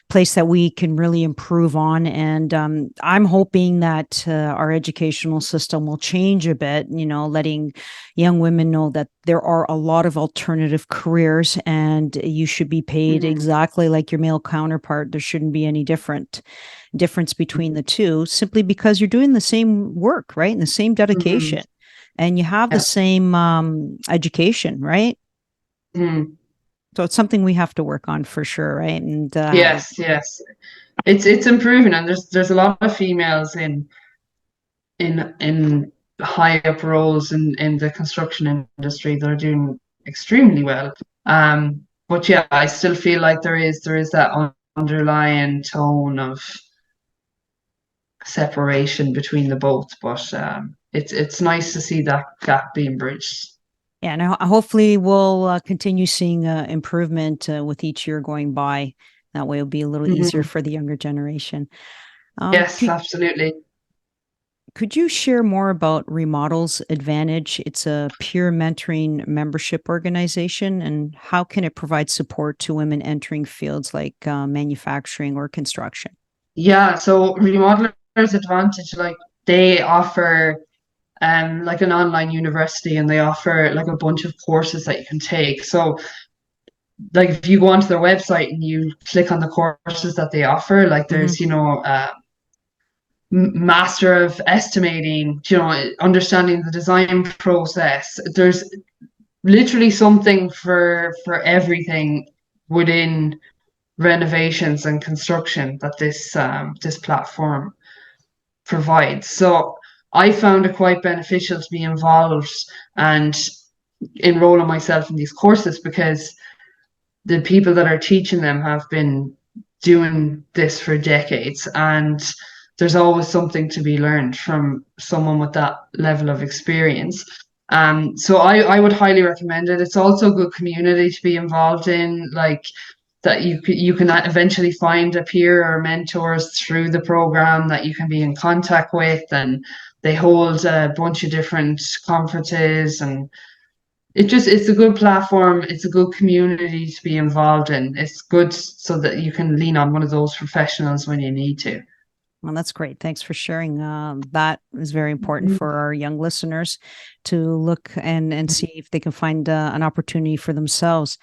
place that we can really improve on, and I'm hoping that our educational system will change a bit. Letting young women know that there are a lot of alternative careers, and you should be paid Mhm. exactly like your male counterpart. There shouldn't be any difference between the two, simply because you're doing the same work, right, and the same Mhm. dedication, and you have the Yeah. same education, right? Mhm. So it's something we have to work on for sure, right? And Yes, yes. It's improving, and there's a lot of females in high up roles in the construction industry that are doing extremely well. But yeah, I still feel like there is that underlying tone of separation between the both. But it's nice to see that gap being bridged. yeah, and hopefully we'll continue seeing improvement with each year going by. That way it'll be a little easier Hmm. for the younger generation. Yes, absolutely. Could you share more about Remodel's Advantage? It's a peer mentoring membership organization, and how can it provide support to women entering fields like manufacturing or construction? Yeah, so Remodelers Advantage, like they offer like an online university, and they offer like a bunch of courses that you can take. So like if you go onto their website and you click on the courses that they offer, like Hmm. there's, master of estimating, understanding the design process. There's literally something for everything within renovations and construction that this platform provides. So I found it quite beneficial to be involved and enrolling myself in these courses, because the people that are teaching them have been doing this for decades, and there's always something to be learned from someone with that level of experience. So I would highly recommend it. It's also a good community to be involved in, like that you can eventually find a peer or mentors through the program that you can be in contact with, and they hold a bunch of different conferences, and it's a good platform. It's a good community to be involved in. It's good so that you can lean on one of those professionals when you need to. Well, that's great. Thanks for sharing. That is very important Mhm. for our young listeners to look and see if they can find an opportunity for themselves.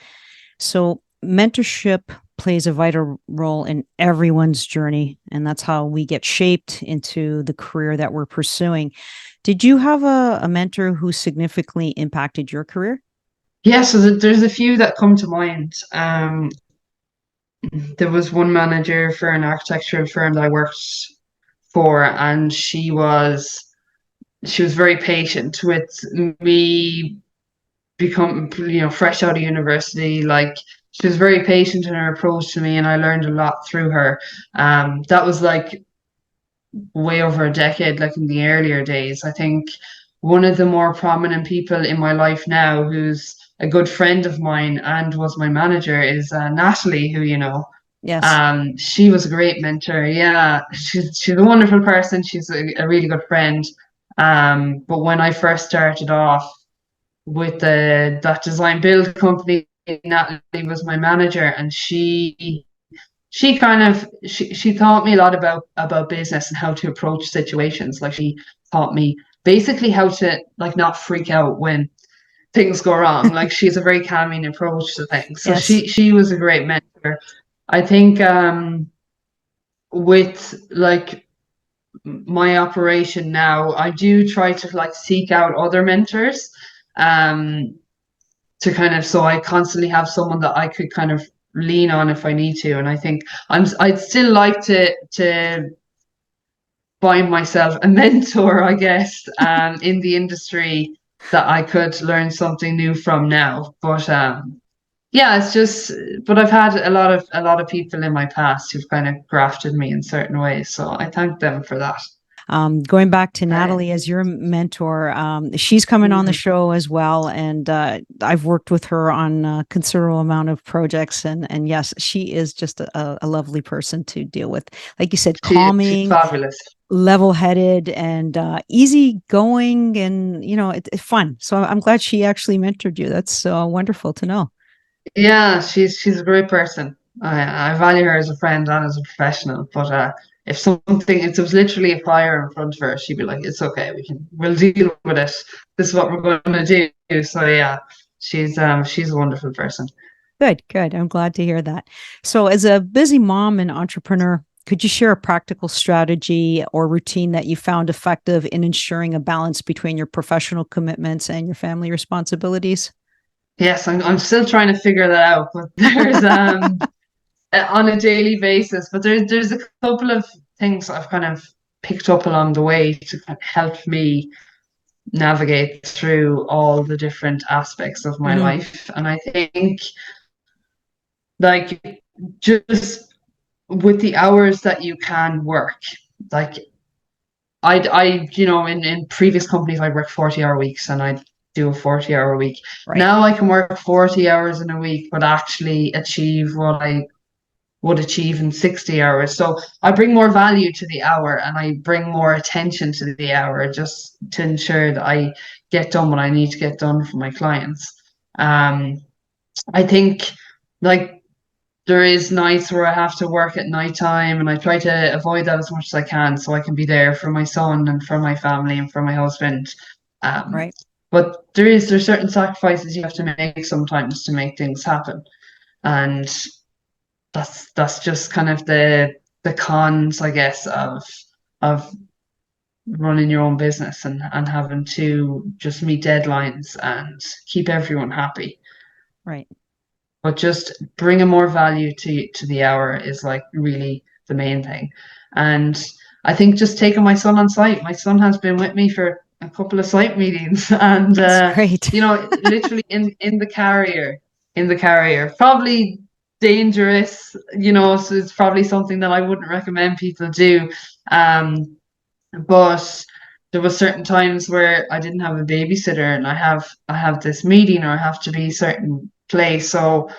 So, mentorship plays a vital role in everyone's journey, and that's how we get shaped into the career that we're pursuing. Did you have a mentor who significantly impacted your career? Yeah, so there's a few that come to mind. There was one manager for an architecture firm that I worked for, and she was very patient with me become, fresh out of university. Like she was very patient in her approach to me, and I learned a lot through her. That was like way over a decade, like in the earlier days. I think one of the more prominent people in my life now, who's a good friend of mine and was my manager, is Natalie, who you know. Yes. She was a great mentor. Yeah, she's a wonderful person. She's a really good friend. But when I first started off with the that design build company, Natalie was my manager, and she kind of she taught me a lot about business and how to approach situations. Like she taught me basically how to like not freak out when things go wrong. Like she's a very calming approach to things. So Yes. she was a great mentor. I think with like my operation now, I do try to like seek out other mentors um to kind of, so I constantly have someone that I could kind of lean on if I need to. And I think I'd still like to find myself a mentor, I guess, in the industry that I could learn something new from now. But yeah, it's just, but I've had a lot of people in my past who've kind of grafted me in certain ways. So I thank them for that. Going back to Uh, Natalie as your mentor, she's coming on the mm, show as well, and I've worked with her on a considerable amount of projects, and yes, she is just a lovely person to deal with. Like you said, she's calming, fabulous. level-headed, and easygoing, and it's fun. So I'm glad she actually mentored you. That's wonderful to know. Yeah, she's a great person. I value her as a friend and as a professional. But if if there was literally a fire in front of her, she'd be like, "It's okay, we'll deal with it. This is what we're going to do." So yeah, she's a wonderful person. Good, good. I'm glad to hear that. So, as a busy mom and entrepreneur, could you share a practical strategy or routine that you found effective in ensuring a balance between your professional commitments and your family responsibilities? Yes, I'm still trying to figure that out, but there's on a daily basis. But there's a couple of things I've kind of picked up along the way to kind of help me navigate through all the different aspects of my Hmm. life. And I think like just with the hours that you can work, like in previous companies I worked 40-hour weeks, and I'd do a 40-hour week. Right. Now I can work 40 hours in a week but actually achieve what I would achieve in 60 hours. So I bring more value to the hour, and I bring more attention to the hour, just to ensure that I get done what I need to get done for my clients. I think, like, there is nights where I have to work at nighttime, and I try to avoid that as much as I can so I can be there for my son and for my family and for my husband. Um, Right. but there's certain sacrifices you have to make sometimes to make things happen. And that's just kind of the cons, I guess, of running your own business, and having to just meet deadlines and keep everyone happy. Right. But just bringing more value to the hour is like really the main thing. And I think just taking my son on site. My son has been with me for a couple of site meetings, and That's great. literally in the carrier, probably dangerous. So it's probably something that I wouldn't recommend people do. But there was certain times where I didn't have a babysitter, and I have this meeting, or I have to be certain place. So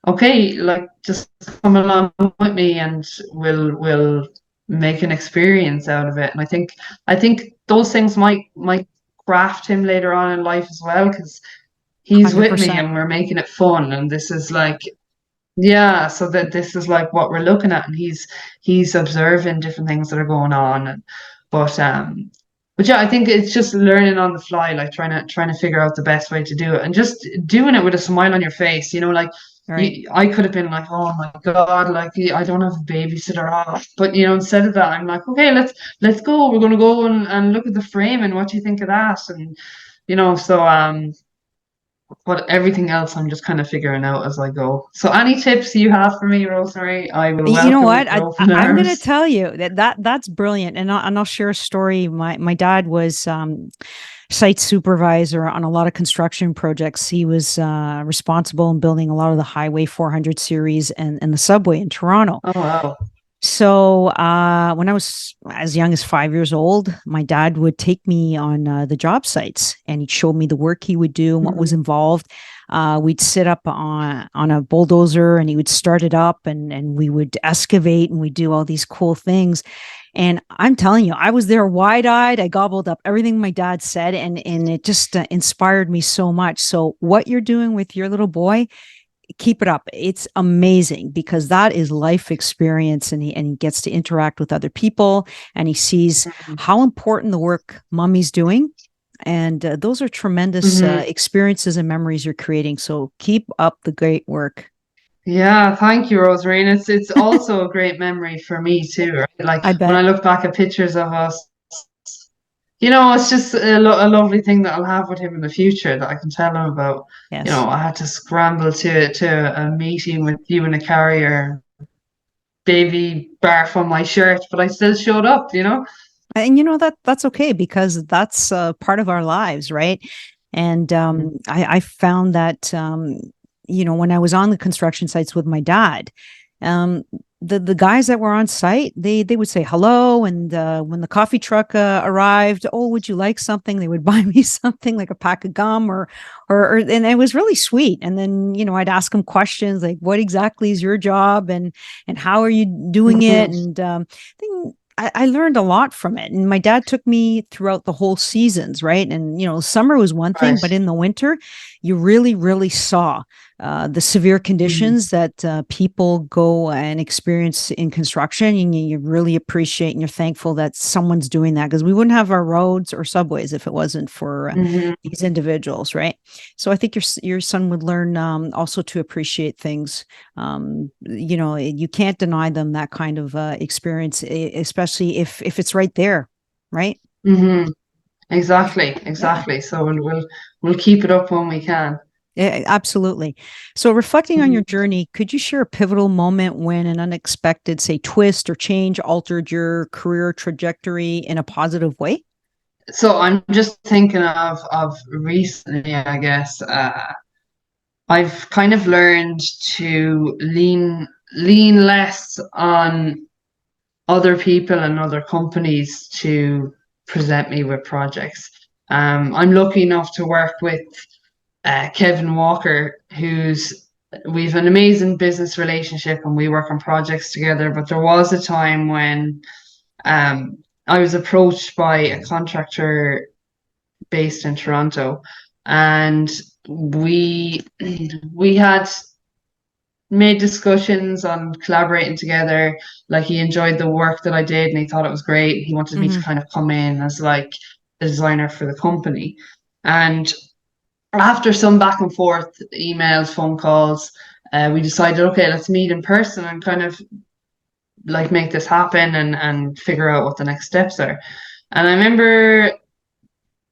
okay, like, just come along with me, and we'll make an experience out of it. And I think those things might craft him later on in life as well, because he's with me 100%. and we're making it fun. And this is like, yeah, so that this is like what we're looking at, and he's observing different things that are going on. But yeah, I think it's just learning on the fly, like trying to figure out the best way to do it, and just doing it with a smile on your face. Like, Right. I could have been like, oh my God, like, I don't have a babysitter off. But instead of that, I'm like, okay, let's go. We're gonna go and look at the frame, and what do you think of that? And so but everything else I'm just kind of figuring out as I go. So any tips you have for me, Rosemary, I will You know welcome what? with open I'm going to arms. tell you that's brilliant, and I'll share a story. My dad was site supervisor on a lot of construction projects. He was responsible in building a lot of the Highway 400 series and the subway in Toronto. Oh wow. So when I was as young as 5 years old, my dad would take me on the job sites, and he'd show me the work he would do and what was Mhm. involved. We'd sit up on a bulldozer, and he would start it up, and we would excavate, and we do all these cool things. And I'm telling you, I was there wide eyed. I gobbled up everything my dad said, and it just inspired me so much. So what you're doing with your little boy, keep it up. It's amazing, because that is life experience, and he gets to interact with other people, and he sees how important the work mommy's doing. And those are tremendous Mhm. experiences and memories you're creating. So keep up the great work. Yeah, thank you, Rosemary. And it's also a great memory for me too, right? Like, I when I bet. look back at pictures of us, it's just a lovely thing that I'll have with him in the future, that I can tell him about. Yes. I had to scramble to a meeting with you in a carrier, baby barf on my shirt, but I still showed up. And that's okay, because that's part of our lives, right? And I found that when I was on the construction sites with my dad, um, the guys that were on site, they would say hello, and when the coffee truck arrived, oh, would you like something? They would buy me something like a pack of gum, and it was really sweet. And then I'd ask them questions like, what exactly is your job, and how are you doing it? Mhm. And I learned a lot from it. And my dad took me throughout the whole seasons, right? And, summer was one thing, but Right. in the winter, you really, really saw the severe Mhm. conditions that people go and experience in construction. And you really appreciate, and you're thankful that someone's doing that, because we wouldn't have our roads or subways if it wasn't for Mhm. these individuals, right? So I think your son would learn also to appreciate things. You can't deny them that kind of experience, especially if it's right there, right? Mhm. Exactly, Yeah. exactly. So we'll keep it up when we can. Yeah, absolutely. So, reflecting on your Mhm. journey, could you share a pivotal moment when an unexpected, say, twist or change altered your career trajectory in a positive way? So I'm just thinking of recently, I guess. I've kind of learned to lean less on other people and other companies to present me with projects. I'm lucky enough to work with Kevin Walker, who's we've an amazing business relationship and we work on projects together. But there was a time when I was approached by a contractor based in Toronto, and we we had made discussions on collaborating together. Like, he enjoyed the work that I did and he thought it was great. He wanted me to Mm-hmm. kind of come in as like the designer for the company. And after some back and forth emails, phone calls, we decided, okay, let's meet in person and kind of like make this happen and figure out what the next steps are. And I remember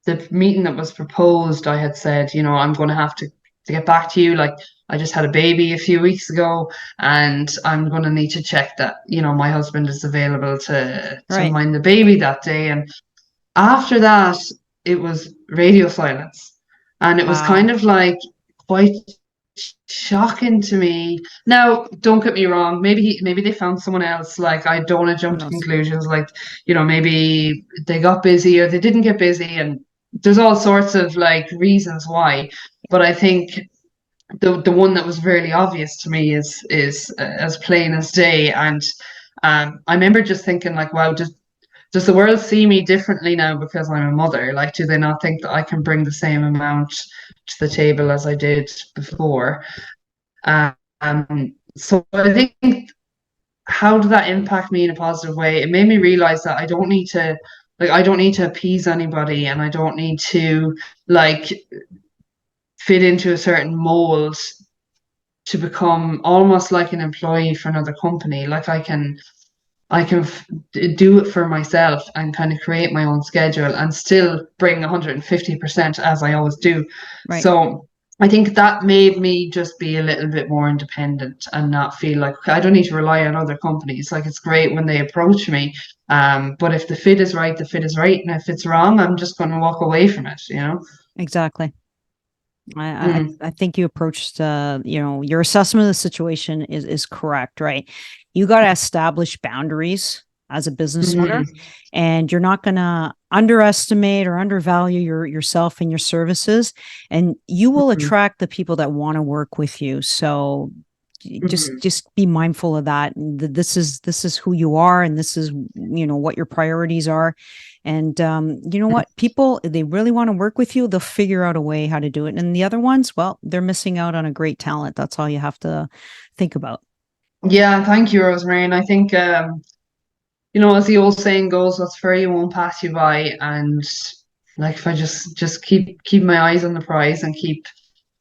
the meeting that was proposed, I had said, I'm going to have to get back to you. Like, I just had a baby a few weeks ago, and I'm going to need to check that, my husband is available to Right. mind the baby that day. And after that, it was radio silence. And it was Wow. kind of like quite shocking to me. Now, don't get me wrong, maybe they found someone else. Like, I don't want to Who jump to knows? conclusions. Like, maybe they got busy or they didn't get busy, and there's all sorts of like reasons why. But I think the one that was very obvious to me is as plain as day. And I remember just thinking, like, wow, does the world see me differently now because I'm a mother? Like, do they not think that I can bring the same amount to the table as I did before? So I think, how did that impact me in a positive way? It made me realize that I don't need to appease anybody, and I don't need to like fit into a certain mold to become almost like an employee for another company. Like, I can do it for myself and kind of create my own schedule and still bring 150% as I always do. Right. So I think that made me just be a little bit more independent and not feel like, okay, I don't need to rely on other companies. Like, it's great when they approach me, but if the fit is right, the fit is right, and if it's wrong, I'm just going to walk away from it. Exactly. Mm, I think you approached your assessment of the situation is correct, right? You got to establish boundaries as a business owner, mhm, and you're not going to underestimate or undervalue yourself and your services, and you will mhm, attract the people that want to work with you. So mhm. just be mindful of that. And this is who you are, and this is what your priorities are. And you know what? People, they really want to work with you, they'll figure out a way how to do it. And the other ones, well, they're missing out on a great talent. That's all you have to think about. Yeah, thank you, Rosemary. And I think, as the old saying goes, what's free won't pass you by. And like, if I just keep my eyes on the prize and keep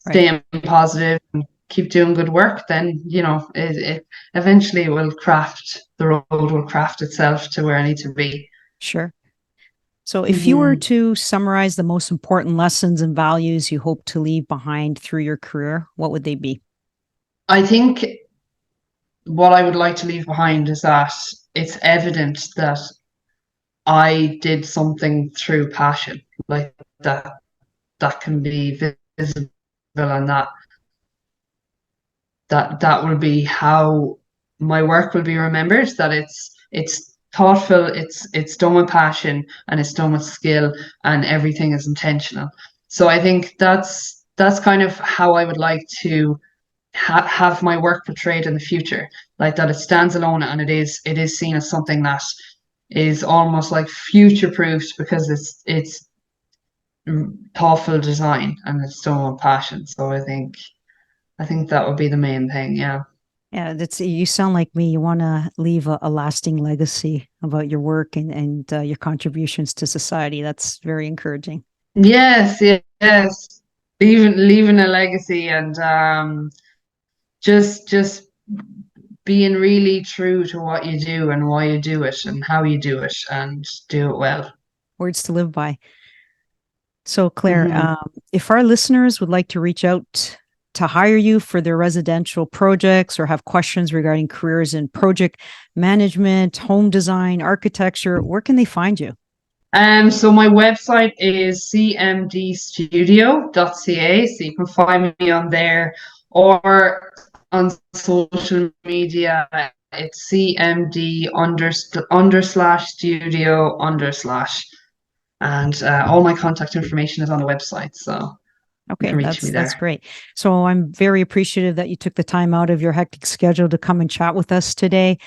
Right. staying positive and keep doing good work, then it eventually the road will craft itself to where I need to be. Sure. So if you were Hmm. to summarize the most important lessons and values you hope to leave behind through your career, what would they be? I think what I would like to leave behind is that it's evident that I did something through passion, like that can be visible, and that will be how my work will be remembered. That it's thoughtful, it's done with passion, and it's done with skill, and everything is intentional. So I think that's kind of how I would like to have my work portrayed in the future, like that it stands alone and it is seen as something that is almost like future proofed because it's thoughtful design and it's done with passion. So I think that would be the main thing. Yeah. Yeah, that's you sound like me. You want to leave a lasting legacy about your work and your contributions to society. That's very encouraging. Yes, yes. Leaving a legacy, and just being really true to what you do and why you do it and how you do it and do it well. Words to live by. So, Claire, Hmm. if our listeners would like to reach out to hire you for their residential projects or have questions regarding careers in project management, home design, architecture, where can they find you? So my website is cmdstudio.ca, so you can find me on there, or on social media. It's cmd underslash studio underslash, and all my contact information is on the website. So Okay, reach me that's there. great. So I'm very appreciative that you took the time out of your hectic schedule to come and chat with us today.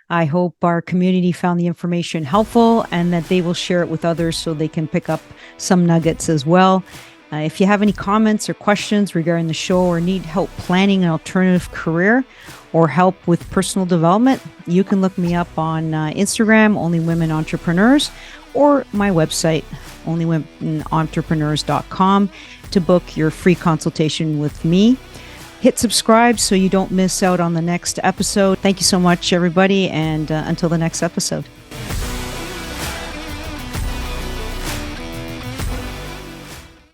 I hope our community found the information helpful and that they will share it with others so they can pick up some nuggets as well. If you have any comments or questions regarding the show or need help planning an alternative career or help with personal development, you can look me up on Instagram, Only Women Entrepreneurs, or my website, onlywomenentrepreneurs.com, to book your free consultation with me. Hit subscribe so you don't miss out on the next episode. Thank you so much, everybody, and until the next episode.